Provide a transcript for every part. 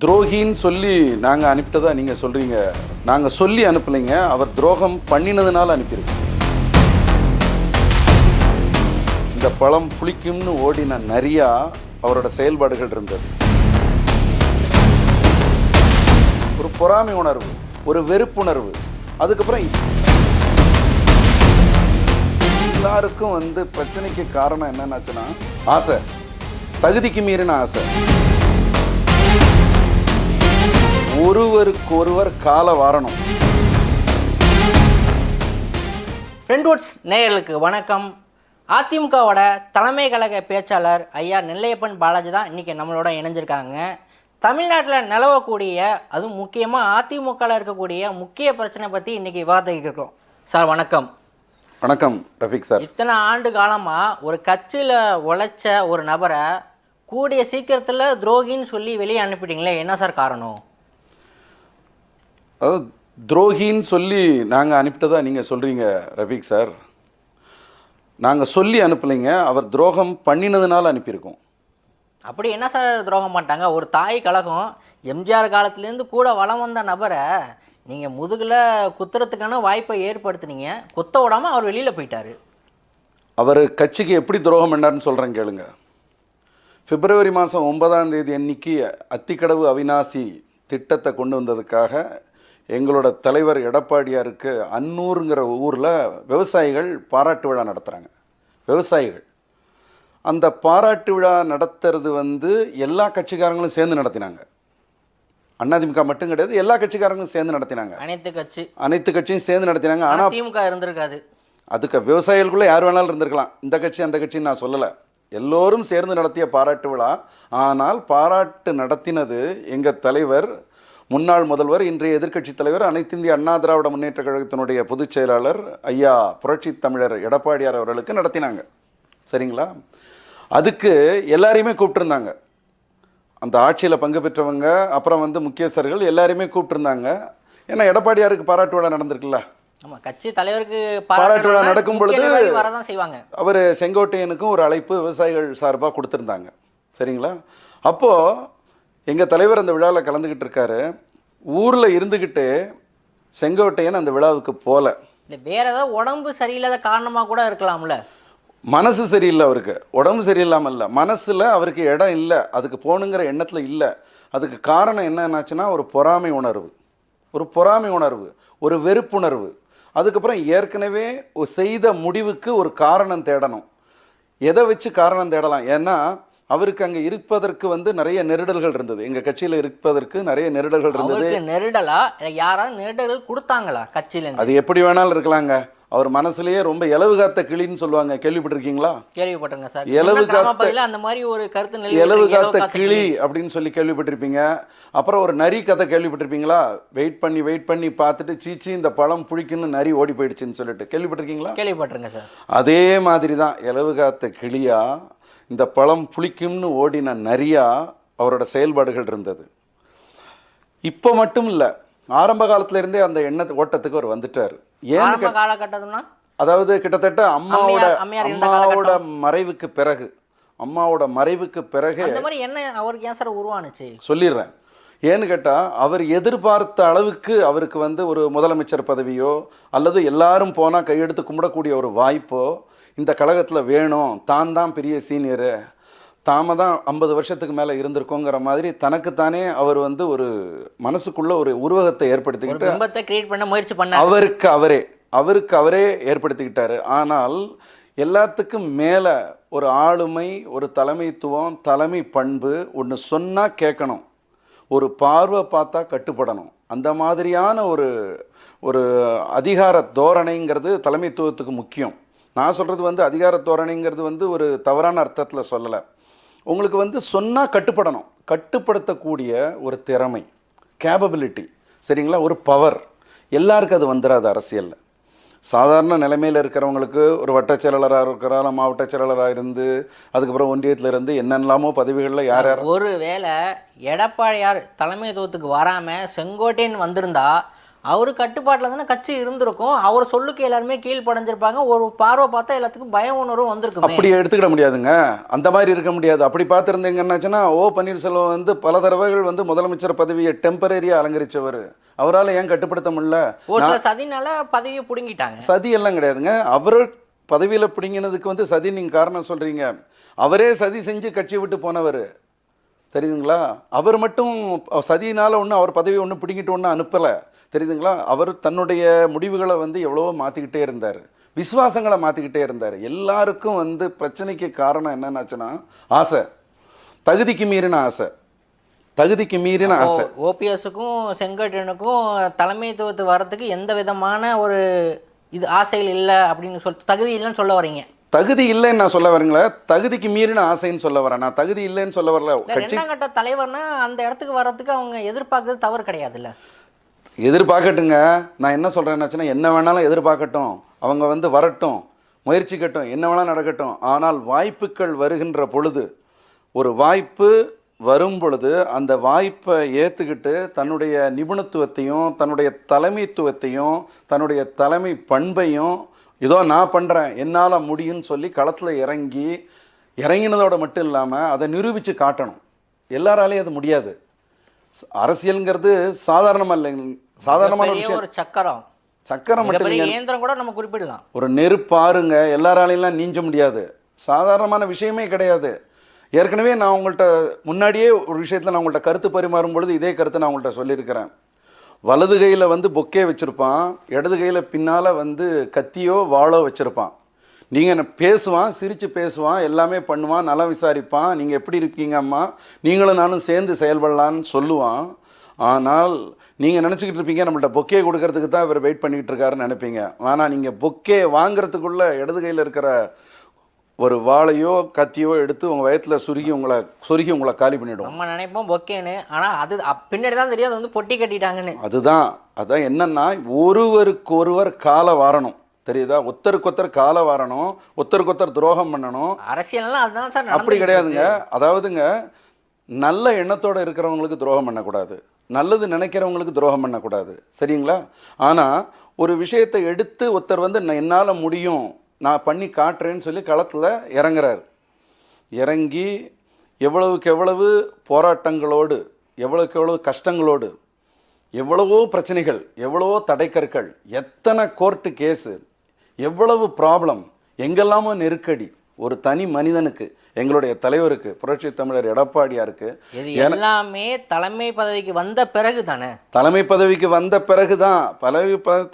துரோகின்னு சொல்லி நாங்கள் அனுப்பிட்டதா நீங்கள் சொல்கிறீங்க. நாங்கள் சொல்லி அனுப்பலைங்க, அவர் துரோகம் பண்ணினதுனால அனுப்பியிருக்கோம். இந்த பழம் புளிக்கும்னு ஓடின நிறையா அவரோட செயல்பாடுகள் இருந்தது. ஒரு பொறாமை உணர்வு, ஒரு வெறுப்புணர்வு. அதுக்கப்புறம் எல்லாருக்கும் பிரச்சனைக்கு காரணம் என்னன்னாச்சுன்னா ஆசை, தகுதிக்கு மீறின ஆசை. ஒருவருக்கு ஒருவர் கால வாரணும். ஃப்ரெண்ட்வுட்ஸ் நேயர்களுக்கு வணக்கம். அதிமுகவோட தலைமை கழக பேச்சாளர் ஐயா நெல்லையப்பன் பாலாஜி தான் இன்றைக்கி நம்மளோட இணைஞ்சிருக்காங்க. தமிழ்நாட்டில் நிலவக்கூடிய அதுவும் முக்கியமாக அதிமுகவில் இருக்கக்கூடிய முக்கிய பிரச்சனை பற்றி இன்றைக்கி விவாதிக்க இருக்கோம். சார் வணக்கம். வணக்கம் ரஃபீக் சார். இத்தனை ஆண்டு காலமாக ஒரு கட்சியில் உழைச்ச ஒரு நபரை கூடிய சீக்கிரத்தில் துரோகின்னு சொல்லி வெளியே அனுப்பிட்டீங்களே, என்ன சார் காரணம்? அதாவது துரோகின்னு சொல்லி நாங்கள் அனுப்பிட்டதா நீங்கள் சொல்கிறீங்க ரஃபீக் சார். நாங்கள் சொல்லி அனுப்பலைங்க, அவர் துரோகம் பண்ணினதுனால அனுப்பியிருக்கோம். அப்படி என்ன சார் துரோகம் பண்ணிட்டாங்க? ஒரு தாய் கழகம் எம்ஜிஆர் காலத்துலேருந்து கூட வளம் வந்த நபரை நீங்கள் முதுகில் குத்துறதுக்கான வாய்ப்பை ஏற்படுத்தினீங்க, குத்த விடாமல் அவர் வெளியில் போயிட்டார். அவர் கட்சிக்கு எப்படி துரோகம் பண்ணார்னு சொல்கிறேன் கேளுங்க. பிப்ரவரி மாதம் 9ஆம் தேதி அன்னைக்கு அத்திக்கடவு அவிநாசி திட்டத்தை கொண்டு வந்ததுக்காக எங்களோட தலைவர் எடப்பாடியாருக்கு அன்னூருங்கிற ஊரில் விவசாயிகள் பாராட்டு விழா நடத்துகிறாங்க. விவசாயிகள் அந்த பாராட்டு விழா நடத்துறது எல்லா கட்சிக்காரங்களும் சேர்ந்து நடத்தினாங்க. அதிமுக மட்டும் கிடையாது, எல்லா கட்சிக்காரங்களும் சேர்ந்து நடத்தினாங்க. அனைத்து கட்சியும் சேர்ந்து நடத்தினாங்க. ஆனால் திமுக இருந்திருக்காது. அதுக்கு விவசாயிகளுக்குள்ளே யார் வேணாலும் இருந்திருக்கலாம். இந்த கட்சி அந்த கட்சின்னு நான் சொல்லலை, எல்லோரும் சேர்ந்து நடத்திய பாராட்டு விழா. ஆனால் பாராட்டு நடத்தினது எங்கள் தலைவர், முன்னாள் முதல்வர், இன்றைய எதிர்க்கட்சி தலைவர், அனைத்து இந்திய அண்ணா திராவிட முன்னேற்ற கழகத்தினுடைய பொதுச் செயலாளர் ஐயா புரட்சி தமிழர் எடப்பாடியார் அவர்களுக்கு நடத்தினாங்க. சரிங்களா? அதுக்கு எல்லாரையுமே கூப்பிட்டுருந்தாங்க. அந்த ஆட்சியில் பங்கு பெற்றவங்க, அப்புறம் முக்கியஸ்தர்கள் எல்லாரையுமே கூப்பிட்டுருந்தாங்க. ஏன்னா எடப்பாடியாருக்கு பாராட்டு விழா நடந்திருக்குல்ல. ஆமாம், கட்சி தலைவருக்கு பாராட்டு விழா நடக்கும் பொழுது வரதான் செய்வாங்க. அவர் செங்கோட்டையனுக்கும் ஒரு அழைப்பு விவசாயிகள் சார்பாக கொடுத்துருந்தாங்க. சரிங்களா? அப்போது எங்கள் தலைவர் அந்த விழாவில் கலந்துக்கிட்டு இருக்காரு. ஊரில் இருந்துக்கிட்டு செங்கோட்டையன் அந்த விழாவுக்கு போகல. இல்லை, வேற ஏதாவது உடம்பு சரியில்லாத காரணமாக கூட இருக்கலாம்ல. மனசு சரியில்லை அவருக்கு, உடம்பு சரியில்லாமல் இல்லை, மனசில் அவருக்கு இடம் இல்லை, அதுக்கு போகணுங்கிற எண்ணத்தில் இல்லை. அதுக்கு காரணம் என்னன்னாச்சுன்னா ஒரு பொறாமை உணர்வு, ஒரு வெறுப்புணர்வு. அதுக்கப்புறம் ஏற்கனவே செய்த முடிவுக்கு ஒரு காரணம் தேடணும். எதை வச்சு காரணம் தேடலாம்? ஏன்னா அவருக்கு அங்கே இருப்பதற்கு நிறைய நெருடல்கள் இருந்தது. எங்கள் கட்சியில் இருப்பதற்கு நிறைய நெருடல்கள் இருந்தது. நெருடலா யாராவது நெருடல்கள் கொடுத்தாங்களா கட்சியில்? அது எப்படி வேணாலும் இருக்கலாங்க. அவர் மனசுலயே ரொம்ப இலவு காத்த கிளின்னு சொல்லுவாங்க, கேள்விப்பட்டிருக்கீங்களா? கேள்விப்பட்டிருங்க சார். அந்த மாதிரி ஒரு கருத்து இலவு காத்த கிளி அப்படின்னு சொல்லி கேள்விப்பட்டிருப்பீங்க. அப்புறம் ஒரு நரி கதை கேள்விப்பட்டிருப்பீங்களா? வெயிட் பண்ணி பார்த்துட்டு சீச்சி இந்த பழம் புளிக்குன்னு நரி ஓடி போயிடுச்சுன்னு சொல்லிட்டு கேள்விப்பட்டிருக்கீங்களா? கேள்விப்பட்டிருங்க சார். அதே மாதிரி தான் இலவு காத்த கிளியா இந்த பழம் புளிக்கும்னு ஓடின நிறையா அவரோட செயல்பாடுகள் இருந்தது. இப்போ மட்டும் இல்லை, ஆரம்ப காலத்துல இருந்தே அந்த ஓட்டத்துக்கு அவர் வந்துட்டார். ஏன் காலகட்டம்னா, அதாவது கிட்டத்தட்ட அம்மாவோட மறைவுக்கு பிறகு என்ன அவருக்கு ஏன் சார் உருவானுச்சு சொல்லிடுறேன். ஏன்னு கேட்டால் அவர் எதிர்பார்த்த அளவுக்கு அவருக்கு ஒரு முதலமைச்சர் பதவியோ அல்லது எல்லாரும் போனால் கையெடுத்து கும்பிடக்கூடிய ஒரு வாய்ப்போ இந்த கழகத்தில் வேணும், தான் பெரிய சீனியரு, தாம தான் 50 வருஷத்துக்கு மேலே இருந்திருக்கோங்கிற மாதிரி தனக்குத்தானே அவர் ஒரு மனசுக்குள்ள ஒரு உருவகத்தை ஏற்படுத்திக்கிட்டு அவருக்கு அவரே ஏற்படுத்திக்கிட்டாரு. ஆனால் எல்லாத்துக்கும் மேலே ஒரு ஆளுமை, ஒரு தலைமைத்துவம், தலைமை பண்பு, ஒன்று சொன்னால் கேட்கணும், ஒரு பார்வை பார்த்தா கட்டுப்படணும். அந்த மாதிரியான ஒரு அதிகார தோரணைங்கிறது தலைமைத்துவத்துக்கு முக்கியம். நான் சொல்கிறது அதிகார தோரணைங்கிறது ஒரு தவறான அர்த்தத்தில் சொல்லலை. உங்களுக்கு சொன்னால் கட்டுப்படணும், கட்டுப்படுத்தக்கூடிய ஒரு திறமை, கேப்பபிலிட்டி, சரிங்களா, ஒரு பவர். எல்லாருக்கும் அது வந்துடாது. அரசியலில் சாதாரண நிலைமையில் இருக்கிறவங்களுக்கு ஒரு வட்டச் செயலாளராக இருக்கிறார், மாவட்ட செயலாளராக இருந்து அதுக்கப்புறம் ஒன்றியத்தில் இருந்து என்னென்னலாமோ பதவிகளில் யார் ஒரு வேளை எடப்பாடியார் தலைமைத்துவத்துக்கு வராமல் செங்கோட்டையன் வந்திருந்தா அவர் கட்டுப்பாட்டில் தானே கட்சி இருந்திருக்கும். அவர் சொல்லுக்கு எல்லாருமே கீழ்ப்படைஞ்சிருப்பாங்க. ஒரு பார்வை பார்த்தா எல்லாத்துக்கும் பய உணர்வு வந்திருக்கும். அப்படி எடுத்துக்கிட முடியாதுங்க, அந்த மாதிரி இருக்க முடியாது. அப்படி பார்த்துருந்தீங்கன்னாச்சுன்னா பன்னீர்செல்வம் வந்து பல தடவைகள் வந்து முதலமைச்சர் பதவியை டெம்பரரியாக அலங்கரித்தவர். அவரால் ஏன் கட்டுப்படுத்த முடியல? ஒரு சில சதினால பதவியை பிடுங்கிட்டாங்க. சதி எல்லாம் கிடையாதுங்க. அவர் பதவியில் பிடிங்கினதுக்கு வந்து சதி நீங்கள் காரணம் சொல்கிறீங்க. அவரே சதி செஞ்சு கட்சியை விட்டு போனவர், தெரியுதுங்களா? அவர் மட்டும் சதியினால் ஒன்றும் அவர் பதவி ஒன்றும் பிடிங்கிட்டு ஒன்றும் அனுப்பலை, தெரியுதுங்களா? அவர் தன்னுடைய முடிவுகளை வந்து எவ்வளவோ மாற்றிக்கிட்டே இருந்தார், விசுவாசங்களை மாற்றிக்கிட்டே இருந்தார். எல்லாருக்கும் வந்து பிரச்சனைக்கு காரணம் என்னென்னாச்சுன்னா ஆசை, தகுதிக்கு மீறின ஆசை, தகுதிக்கு மீறின ஆசை. ஓபிஎஸ்ஸுக்கும் செங்கோட்டையனுக்கும் தலைமைத்துவத்து வர்றதுக்கு எந்த விதமான ஒரு இது ஆசைகள் இல்லை அப்படின்னு தகுதி இல்லைன்னு சொல்ல வரீங்க? தகுதி இல்லைன்னு நான் சொல்ல வரீங்களா? தகுதிக்கு மீறின ஆசைன்னு சொல்ல வரேன். நான் தகுதி இல்லைன்னு சொல்ல வரல. கட்சி ரெண்டாம் கட்ட தலைவர்னா அந்த இடத்துக்கு வர்றதுக்கு அவங்க எதிர்பார்க்கறது தவறு கிடையாதுல்ல. எதிர்பார்க்கட்டுங்க. நான் என்ன சொல்கிறேன்னாச்சுன்னா, என்ன வேணாலும் எதிர்பார்க்கட்டும், அவங்க வந்து வரட்டும், முயற்சிக்கட்டும், என்ன வேணாலும் நடக்கட்டும். ஆனால் வாய்ப்புகள் வருகின்ற பொழுது, ஒரு வாய்ப்பு வரும் பொழுது அந்த வாய்ப்பை ஏற்றுக்கிட்டு தன்னுடைய நிபுணத்துவத்தையும் தன்னுடைய தலைமைத்துவத்தையும் தன்னுடைய தலைமை பண்பையும் இதோ நான் பண்ணுறேன், என்னால் முடியும்னு சொல்லி களத்தில் இறங்கினதோடு மட்டும் இல்லாமல் அதை நிரூபித்து காட்டணும். எல்லாராலையும் அது முடியாது. அரசியல்ங்கிறது சாதாரணமாக இல்லைங்க, சாதாரணமான விஷயம். ஒரு சக்கரம் மட்டும் இயந்திரம் கூட நம்ம குறிப்பிடலாம். ஒரு நெருப்பாருங்க, எல்லாராலையும் நீஞ்ச முடியாது, சாதாரணமான விஷயமே கிடையாது. ஏற்கனவே நான் உங்கள்கிட்ட முன்னாடியே ஒரு விஷயத்தில் நான் உங்கள்கிட்ட கருத்து பரிமாறும் பொழுது இதே கருத்தை நான் உங்கள்கிட்ட சொல்லியிருக்கிறேன். வலது கையில் வந்து பொக்கே வச்சுருப்பான், இடது கையில் பின்னால் வந்து கத்தியோ வாளோ வச்சுருப்பான். நீங்கள் பேசுவான், சிரித்து பேசுவான், எல்லாமே பண்ணுவான், நலம் விசாரிப்பான், நீங்கள் எப்படி இருக்கீங்க அம்மா, நீங்களும் நானும் சேர்ந்து செயல்படலான்னு சொல்லுவான். ஆனால் நீங்கள் நினச்சிக்கிட்டு இருப்பீங்க நம்மள்ட்ட பொக்கே கொடுக்கறதுக்கு தான் இவர் வெயிட் பண்ணிக்கிட்டு இருக்காருன்னு நினைப்பீங்க. ஆனால் நீங்கள் பொக்கே வாங்கிறதுக்குள்ளே இடது கையில் இருக்கிற ஒரு வாளையோ கத்தியோ எடுத்து உங்கள் வயத்தில் சொருகி உங்களை காலி பண்ணிவிடும். நம்ம நினைப்போம் பொக்கேன்னு, ஆனால் அது பின்னாடி தான் தெரியும் அது வந்து பொட்டி கட்டிட்டாங்கன்னு. அதான் என்னன்னா, ஒருவருக்கொருவர் காலை வாரணும், தெரியுதா? ஒருத்தருக்கொத்தர் காலை வாரணும், ஒருத்தருக்கொத்தர் துரோகம் பண்ணணும். அரசியல்லாம் அதுதான் சார். அப்படி கிடையாதுங்க. அதாவதுங்க, நல்ல எண்ணத்தோடு இருக்கிறவங்களுக்கு துரோகம் பண்ணக்கூடாது, நல்லது நினைக்கிறவங்களுக்கு துரோகம் பண்ணக்கூடாது, சரிங்களா? ஆனால் ஒரு விஷயத்தை எடுத்து ஒருத்தர் வந்து என்னால் முடியும், நான் பண்ணி காட்டுறேன்னு சொல்லி களத்தில் இறங்குறார். இறங்கி எவ்வளவுக்கு எவ்வளவு போராட்டங்களோடு, எவ்வளவுக்கு எவ்வளவு கஷ்டங்களோடு, எவ்வளவோ பிரச்சனைகள், எவ்வளவோ தடைக்கற்கள், எத்தனை கோர்ட்டு கேஸு, எவ்வளவு ப்ராப்ளம், எங்கெல்லாமோ நெருக்கடி. ஒரு தனி மனிதனுக்கு, எங்களுடைய தலைவருக்கு, புரட்சி தமிழர் எடப்பாடியாருக்கு எல்லாமே தலைமை பதவிக்கு வந்த பிறகு தானே. தலைமை பதவிக்கு வந்த பிறகு தான்,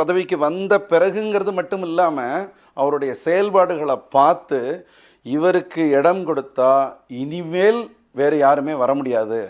பதவிக்கு வந்த பிறகுங்கிறது மட்டும் இல்லாமல் அவருடைய செயல்பாடுகளை பார்த்து இவருக்கு இடம் கொடுத்தா இனிமேல் வேறு யாருமே வர முடியாது.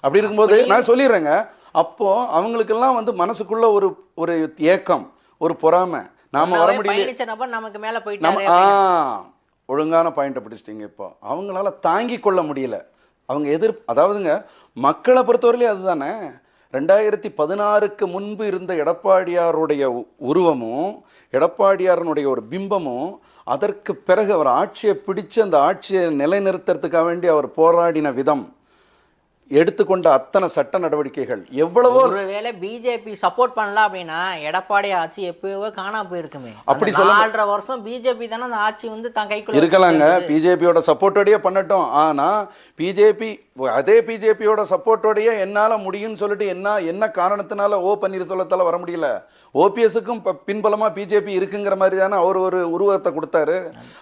அப்படி இருக்கும்போது நான் சொல்லிடுறேங்க, அப்போது அவங்களுக்கெல்லாம் வந்து மனசுக்குள்ள ஒரு ஏக்கம், ஒரு பொறாமை, நாம் வர முடியல, நமக்கு மேலே போயிட்டு ஒழுங்கான பாயிண்ட்டை பிடிச்சிட்டிங்க. இப்போ அவங்களால தாங்கி கொள்ள முடியல. அவங்க அதாவதுங்க, மக்களை பொறுத்தவரையிலே அதுதானே. 2016க்கு முன்பு இருந்த எடப்பாடியாருடைய உருவமும் எடப்பாடியாரனுடைய ஒரு பிம்பமும், அதற்கு பிறகு அவர் ஆட்சியை பிடிச்சு அந்த ஆட்சியை நிலைநிறுத்துறதுக்காக வேண்டி அவர் போராடின விதம், எடுத்துக்கொண்ட அத்தனை சட்ட நடவடிக்கைகள் எவ்வளவோ. ஒருவேளை பிஜேபி சப்போர்ட் பண்ணல அப்படின்னா எடப்பாடி ஆட்சி எப்பயோ காணாம போயிருக்குமே. அப்படி சொல்ல 4.5 வருஷம் பிஜேபி தானே அந்த ஆட்சி வந்து தான் கைக்குள்ள இருக்கலாங்க. பிஜேபியோட சப்போர்ட்டோடையே பண்ணட்டும். ஆனால் அதே பிஜேபியோட சப்போர்ட்டோடையே என்னால் முடியும்னு சொல்லிட்டு என்ன காரணத்தினால பன்னீர்செல்வத்தால் வர முடியல? ஓபிஎஸ்ஸுக்கும் பின்பலமாக பிஜேபி இருக்குங்கிற மாதிரி தானே அவர் ஒரு உருவத்தை கொடுத்தாரு,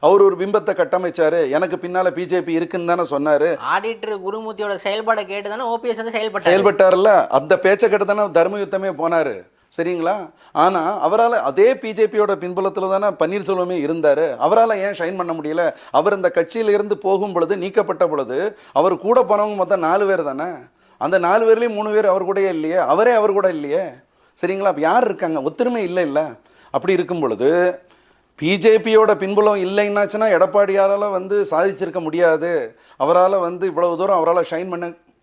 அவர் ஒரு பிம்பத்தை கட்டமைச்சாரு, எனக்கு பின்னால் பிஜேபி இருக்குன்னு தானே சொன்னார். ஆடிட்டர் குருமூர்த்தியோட செயல்பாடு கேட்டு தானே ஓபிஎஸ் வந்து செயல்பட்டார்ல, அந்த பேச்சை கேட்டு தானே தர்ம யுத்தமே போனார், சரிங்களா? ஆனால் அவரால் அதே பிஜேபியோட பின்புலத்தில் தானே பன்னீர்செல்வமே இருந்தார். அவரால் ஏன் ஷைன் பண்ண முடியல? அவர் இந்த கட்சியிலிருந்து போகும் பொழுது, நீக்கப்பட்ட பொழுது, அவர் கூட போனவங்க மொத்தம் 4 பேர் தானே. அந்த 4 பேர்லேயும் 3 பேர் அவர் கூடயே இல்லையே, அவரே அவர் கூட இல்லையே, சரிங்களா? அப்போ யார் இருக்காங்க? ஒத்துரிமை இல்லை. அப்படி இருக்கும் பொழுது பிஜேபியோட பின்புலம் இல்லைன்னாச்சுன்னா எடப்பாடியாரால் வந்து சாதிச்சிருக்க முடியாது, அவரால் வந்து இவ்வளவு தூரம் அவரால் ஷைன்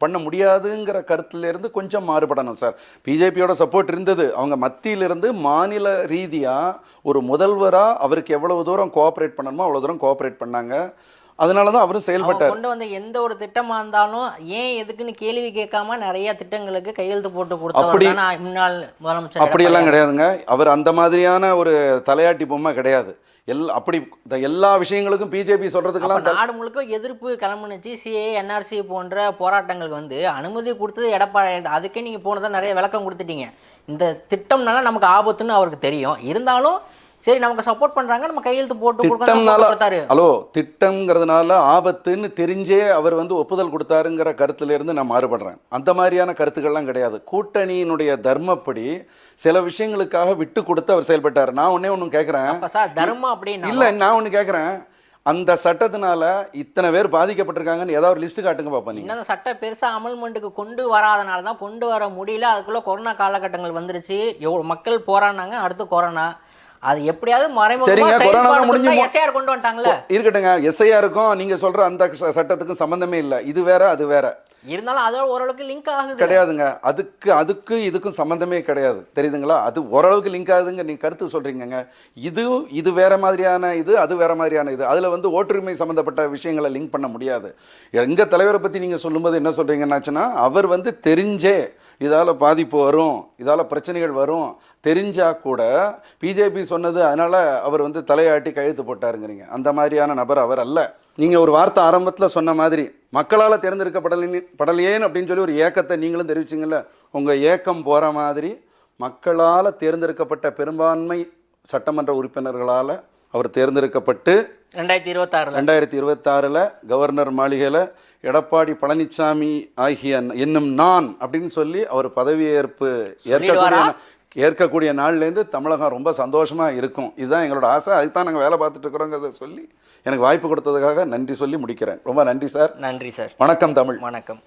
பண்ண முடியாதுங்கிற கருத்துலேருந்து கொஞ்சம் மாறுபடணும் சார். பிஜேபியோட சப்போர்ட் இருந்தது, அவங்க மத்தியிலிருந்து மாநில ரீதியாக ஒரு முதல்வராக அவருக்கு எவ்வளவு தூரம் கோஆப்ரேட் பண்ணணுமோ அவ்வளோ தூரம் கோஆப்ரேட் பண்ணாங்க. அதனால தான் அவரும் அவங்க செயல்பட்டார். கொண்டு வந்த எந்த ஒரு திட்டமா இருந்தாலும் ஏன் எதுக்குன்னு கேள்வி கேட்காம நிறைய திட்டங்களுக்கு கையெழுத்து போட்டு கொடுத்தவர் தானே முன்னாள் முதலமைச்சர் அப்படியெல்லாம் கிடையாதுங்க. அவர் அந்த மாதிரியான ஒரு தலையாட்டி பொம்மை கிடையாது. அப்படி எல்லா விஷயங்களுக்கும் பிஜேபி சொல்றதுக்கெல்லாம் நாடு முழுக்க எதிர்ப்பு கிளம்புனுச்சு. சிஏ என்ஆர்சி போன்ற போராட்டங்களுக்கு வந்து அனுமதி கொடுத்தது எடப்பாடி. அதுக்கே நீங்க போனதான் நிறைய விளக்கம் கொடுத்துட்டீங்க. இந்த திட்டம்னால நமக்கு ஆபத்துன்னு அவருக்கு தெரியும். இருந்தாலும் சரி நமக்கு சப்போர்ட் பண்றாங்க, நம்ம கையெழுத்து போட்டு கொடுத்தாரு. ஹலோ, திட்டம்ங்கிறதுனால ஆபத்துன்னு தெரிஞ்சே அவர் வந்து ஒப்புதல் கொடுத்தாருங்கிற கருத்துல இருந்து நான் மாறுபடுறேன். அந்த மாதிரியான கருத்துக்கள்லாம் கிடையாது. கூட்டணியினுடைய தர்மப்படி சில விஷயங்களுக்காக விட்டு கொடுத்து அவர் செயல்பட்டார். நான் ஒன்றும் கேட்குறேன், தர்மம் அப்படின்னு இல்லை, நான் ஒன்று கேட்குறேன், அந்த சட்டத்தினால இத்தனை பேர் பாதிக்கப்பட்டிருக்காங்கன்னு ஏதாவது ஒரு லிஸ்ட் காட்டுங்க பாப்பா. நீங்க இந்த சட்டம் பெருசா அமல்மெண்ட்டுக்கு கொண்டு வராதனால தான் கொண்டு வர முடியல. அதுக்குள்ள கொரோனா காலகட்டங்கள் வந்துருச்சு. எவ்வளவு மக்கள் போராடினாங்க. அடுத்து கொரோனா, அது எப்படியாவது சரிங்க, கொரோனா முடிஞ்சு எஸ்ஐஆர் கொண்டு வந்துட்டாங்களே. இருக்கட்டுங்க, எஸ்ஐஆருக்கும் நீங்க சொல்ற அந்த சட்டத்துக்கும் சம்பந்தமே இல்லை. இது வேற அது வேற. இருந்தாலும் அதோட ஓரளவுக்கு லிங்க் ஆகுது. கிடையாதுங்க, அதுக்கு இதுக்கும் சம்பந்தமே கிடையாது, தெரியுதுங்களா? அது ஓரளவுக்கு லிங்க் ஆகுதுங்க. நீங்க கருத்து சொல்றீங்க. இது வேற மாதிரியான இது, அது வேற மாதிரியான இது. அதுல வந்து ஓட்டுரிமை சம்பந்தப்பட்ட விஷயங்களை லிங்க் பண்ண முடியாது. எங்க தலைவரை பத்தி நீங்க சொல்லும்போது என்ன சொல்றீங்கன்னாச்சுன்னா, அவர் வந்து தெரிஞ்சே இதால பாதிப்பு வரும், இதால பிரச்சனைகள் வரும் தெரிஞ்சா கூட பிஜேபி சொன்னது அதனால அவர் வந்து தலையாட்டி கையெழுத்து போட்டாருங்கிறீங்க. அந்த மாதிரியான நபர் அவர் அல்ல. நீங்க ஒரு வார்த்தை ஆரம்பத்தில் சொன்ன மாதிரி மக்களால் தேர்ந்தெடுக்கப்படலையேன்னு அப்படின்னு சொல்லி ஒரு ஏக்கத்தை நீங்களும் தெரிவிச்சிங்கல்ல. உங்க ஏக்கம் போற மாதிரி மக்களால் தேர்ந்தெடுக்கப்பட்ட பெரும்பான்மை சட்டமன்ற உறுப்பினர்களால் அவர் தேர்ந்தெடுக்கப்பட்டு 2026 கவர்னர் மாளிகையில் எடப்பாடி பழனிசாமி ஆகிய என்னும் நான் அப்படின்னு சொல்லி அவர் பதவியேற்பு ஏற்கக்கூடிய நாள்லேருந்து தமிழகம் ரொம்ப சந்தோஷமாக இருக்கும். இதுதான் எங்களோட ஆசை. அதுக்கு தான் நாங்கள் வேலை பார்த்துட்டு இருக்கிறோங்கிறத சொல்லி எனக்கு வாய்ப்பு கொடுத்ததுக்காக நன்றி சொல்லி முடிக்கிறேன். ரொம்ப நன்றி சார். நன்றி சார். வணக்கம் தமிழ். வணக்கம்.